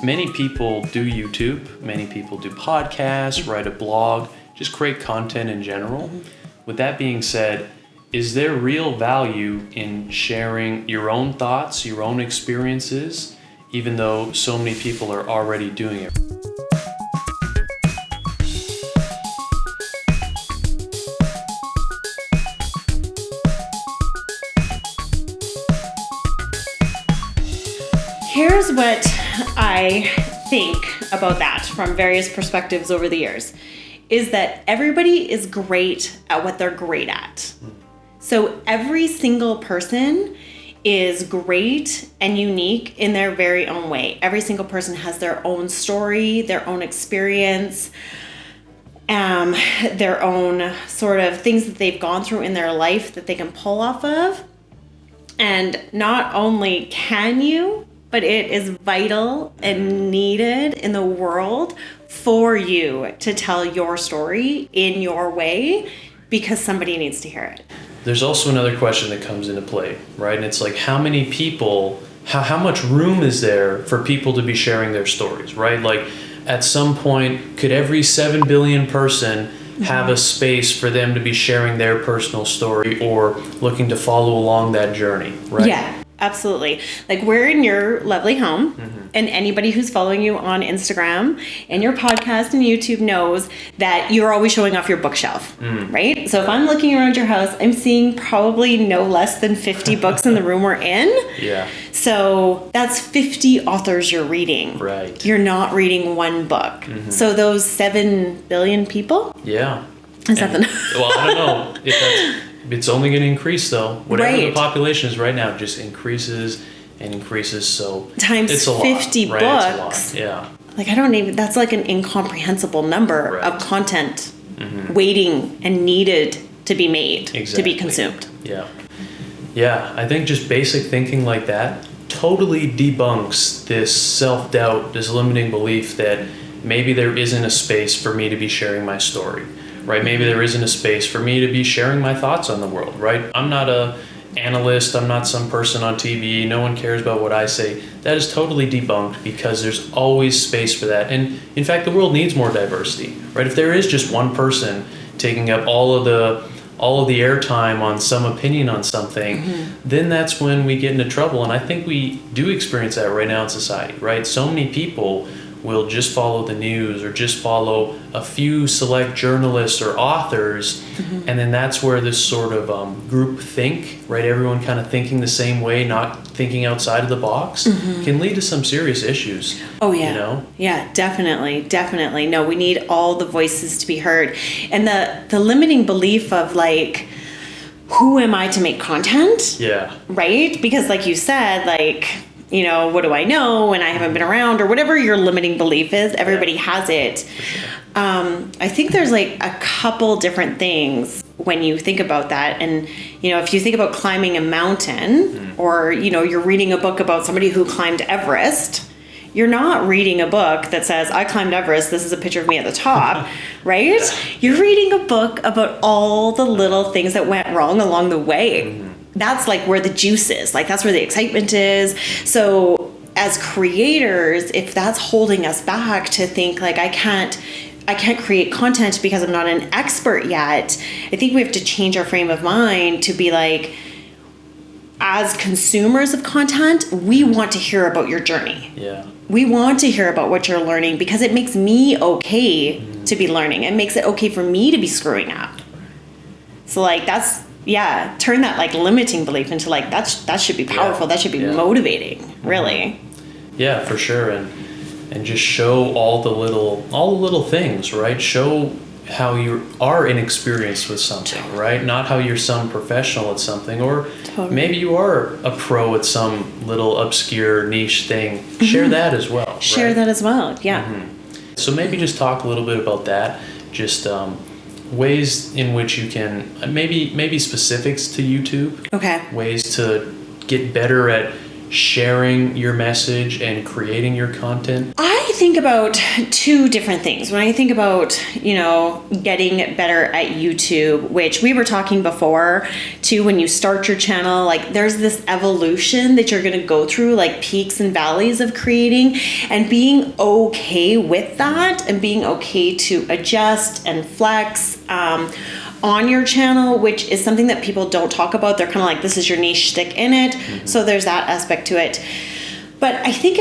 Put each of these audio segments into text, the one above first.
Many people do YouTube, many people do podcasts, write a blog, just create content in general. With that being said, is there real value in sharing your own thoughts, your own experiences, even though so many people are already doing it? Here's what I think about that from various perspectives over the years, is that everybody is great at what they're great at. So every single person is great and unique in their very own way. Every single person has their own story, their own experience, their own sort of things that they've gone through in their life that they can pull off of. And not only can you, but it is vital and needed in the world for you to tell your story in your way, because somebody needs to hear it. There's also another question that comes into play, right? And it's like, how many people, how much room is there for people to be sharing their stories, right? Like, at some point, could every 7 billion person have a space for them to be sharing their personal story or looking to follow along that journey, right? Yeah. Absolutely. Like, we're in your lovely home, and anybody who's following you on Instagram and your podcast and YouTube knows that you're always showing off your bookshelf, right? So if I'm looking around your house, I'm seeing probably no less than 50 books in the room we're in. Yeah. So that's 50 authors you're reading. Right. You're not reading one book. So those 7 billion people? Yeah. Is that the well, I don't know if that's... It's only going to increase, though. Whatever the Right. population is right now, just increases and increases. So times it's a 50 lot, right? books. It's a lot. Yeah. Like, I don't even, that's like an incomprehensible number Right. of content waiting and needed to be made, to Exactly. be consumed. Yeah. Yeah. I think just basic thinking like that totally debunks this self-doubt, this limiting belief that maybe there isn't a space for me to be sharing my story. Right? Maybe there isn't a space for me to be sharing my thoughts on the world, right? I'm not a analyst. I'm not some person on TV. No one cares about what I say. That is totally debunked, because there's always space for that. And in fact, the world needs more diversity, right? If there is just one person taking up all of the airtime on some opinion on something, then that's when we get into trouble. And I think we do experience that right now in society, right? So many people will just follow the news or just follow a few select journalists or authors, and then that's where this sort of group think, right? Everyone kind of thinking the same way, not thinking outside of the box, can lead to some serious issues. Oh, yeah. You know? Yeah, definitely. No, we need all the voices to be heard. And the limiting belief of, like, who am I to make content? Yeah. Right? Because, like you said, like, you know, what do I know? And I haven't been around, or whatever your limiting belief is. Everybody has it. I think there's like a couple different things when you think about that. And, you know, if you think about climbing a mountain, or, you know, you're reading a book about somebody who climbed Everest, you're not reading a book that says, I climbed Everest, this is a picture of me at the top, right? You're reading a book about all the little things that went wrong along the way. That's like where the juice is. Like, that's where the excitement is. So as creators, if that's holding us back to think like, I can't create content because I'm not an expert yet, I think we have to change our frame of mind to be like, as consumers of content, we want to hear about your journey. Yeah. We want to hear about what you're learning, because it makes me okay to be learning. It makes it okay for me to be screwing up. So like, turn that like limiting belief into like, that should be powerful. That should be motivating, really. Yeah, for sure. And just show all the little things, right? Show how you are inexperienced with something, right? Not how you're some professional at something, or maybe you are a pro at some little obscure niche thing. Share that as well. Share that as well. Yeah. So maybe just talk a little bit about that. Just ways in which you can, maybe specifics to YouTube. Okay. Ways to get better at sharing your message and creating your content. I I think about two different things. When I think about, getting better at YouTube, which we were talking before too, when you start your channel, like there's this evolution that you're going to go through, like peaks and valleys of creating, and being okay with that and being okay to adjust and flex, on your channel, which is something that people don't talk about. They're kind of like, this is your niche, stick in it. Mm-hmm. So there's that aspect to it. But I think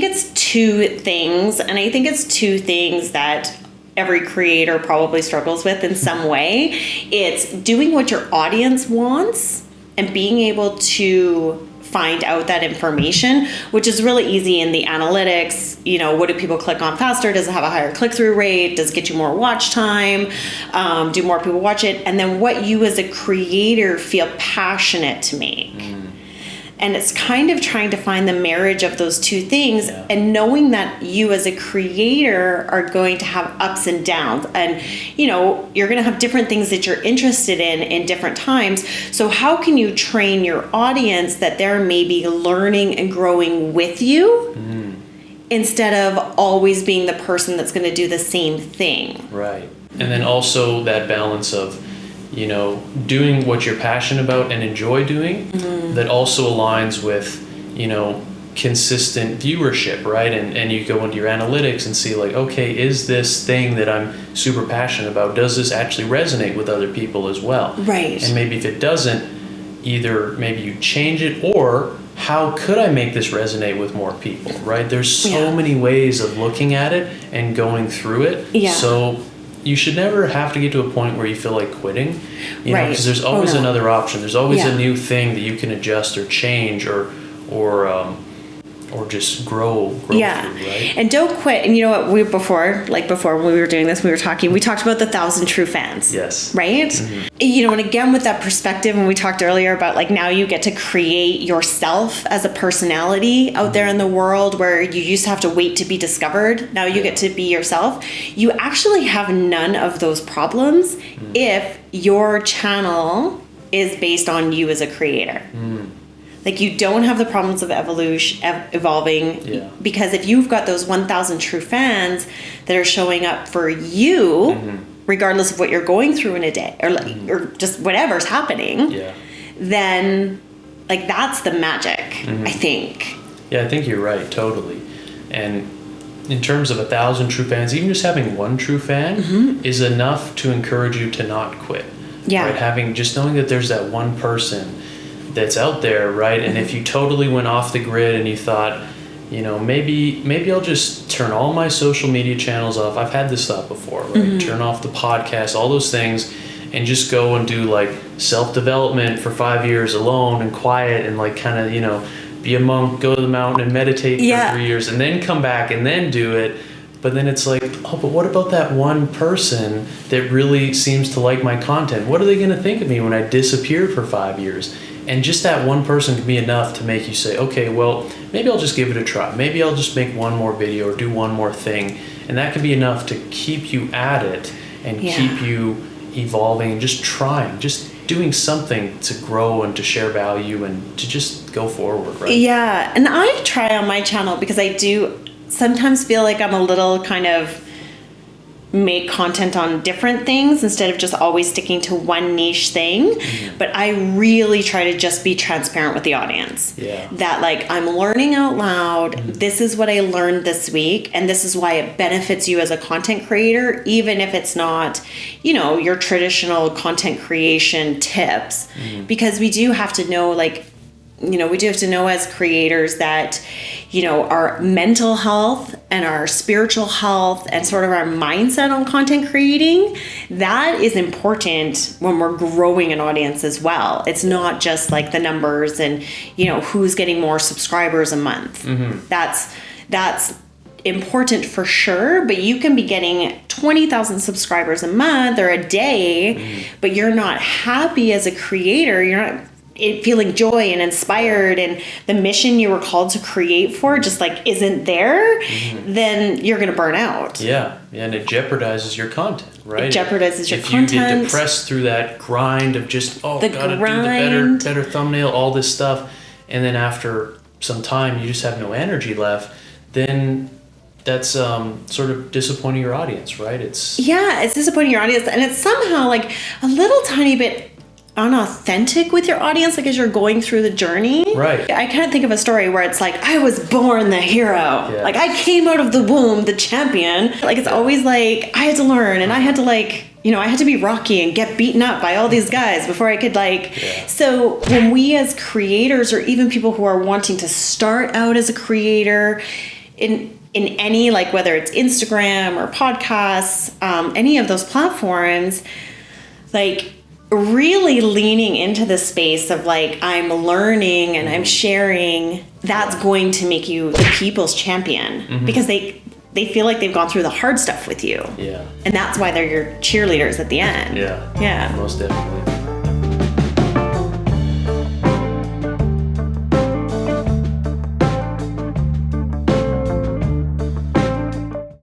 it's two things, and I think it's two things that every creator probably struggles with in some way. It's doing what your audience wants and being able to find out that information, which is really easy in the analytics. What do people click on faster? Does it have a higher click-through rate? Does it get you more watch time? Do more people watch it? And then what you as a creator feel passionate to make. And it's kind of trying to find the marriage of those two things, and knowing that you as a creator are going to have ups and downs, and you're going to have different things that you're interested in different times. So how can you train your audience that they're maybe learning and growing with you instead of always being the person that's going to do the same thing? Right. And then also that balance of doing what you're passionate about and enjoy doing, that also aligns with, consistent viewership, right? And you go into your analytics and see like, okay, is this thing that I'm super passionate about, does this actually resonate with other people as well? Right. And maybe if it doesn't, either maybe you change it, or how could I make this resonate with more people, right? There's so many ways of looking at it and going through it. Yeah. So you should never have to get to a point where you feel like quitting, because there's always another option. There's always a new thing that you can adjust or change or just grow through, right? And don't quit. And you know what, before when we were doing this, we talked about the 1,000 true fans. Yes. Right? Mm-hmm. And again, with that perspective, when we talked earlier about like, now you get to create yourself as a personality out there in the world, where you used to have to wait to be discovered. Now you get to be yourself. You actually have none of those problems if your channel is based on you as a creator. Like, you don't have the problems of evolving, because if you've got those 1,000 true fans that are showing up for you, regardless of what you're going through in a day, or just whatever's happening, then like that's the magic, I think. Yeah, I think you're right, totally. And in terms of 1,000 true fans, even just having one true fan is enough to encourage you to not quit. Yeah. Right? Just knowing that there's that one person that's out there, right? And if you totally went off the grid and you thought, maybe I'll just turn all my social media channels off. I've had this thought before, right? Turn off the podcast, all those things, and just go and do like self-development for 5 years alone and quiet, and like kind of, be a monk, go to the mountain and meditate for 3 years, and then come back and then do it. But then it's like, oh, but what about that one person that really seems to like my content? What are they going to think of me when I disappear for 5 years? And just that one person can be enough to make you say, okay, well, maybe I'll just give it a try. Maybe I'll just make one more video or do one more thing. And that can be enough to keep you at it and keep you evolving and just trying, just doing something to grow and to share value and to just go forward, right? Yeah, and I try on my channel because I do sometimes feel like I'm a little kind of make content on different things instead of just always sticking to one niche thing. But I really try to just be transparent with the audience. That like, I'm learning out loud. This is what I learned this week, and this is why it benefits you as a content creator, even if it's not, your traditional content creation tips. Because we do have to know, like, we do have to know as creators that, our mental health and our spiritual health and sort of our mindset on content creating, that is important when we're growing an audience as well. It's not just like the numbers and, who's getting more subscribers a month. That's important for sure, but you can be getting 20,000 subscribers a month or a day, but you're not happy as a creator. You're not feeling joy and inspired, and the mission you were called to create for just like isn't there, then you're going to burn out. And it jeopardizes your content, right? It jeopardizes your If content. you get depressed through that grind of just, gotta do the better thumbnail, all this stuff, and then after some time you just have no energy left, then that's sort of disappointing your audience, right? It's disappointing your audience, and it's somehow like a little tiny bit unauthentic with your audience, like as you're going through the journey. Right. I kind of think of a story where it's like, I was born the hero. Yeah. Like I came out of the womb the champion. Like it's always like I had to learn, and I had to like, I had to be Rocky and get beaten up by all these guys before I could like. Yeah. So when we as creators, or even people who are wanting to start out as a creator in any, like whether it's Instagram or podcasts, any of those platforms, like really leaning into the space of like, I'm learning and I'm sharing, that's going to make you the people's champion, because they feel like they've gone through the hard stuff with you. Yeah. And that's why they're your cheerleaders at the end. Yeah. Yeah. Most definitely.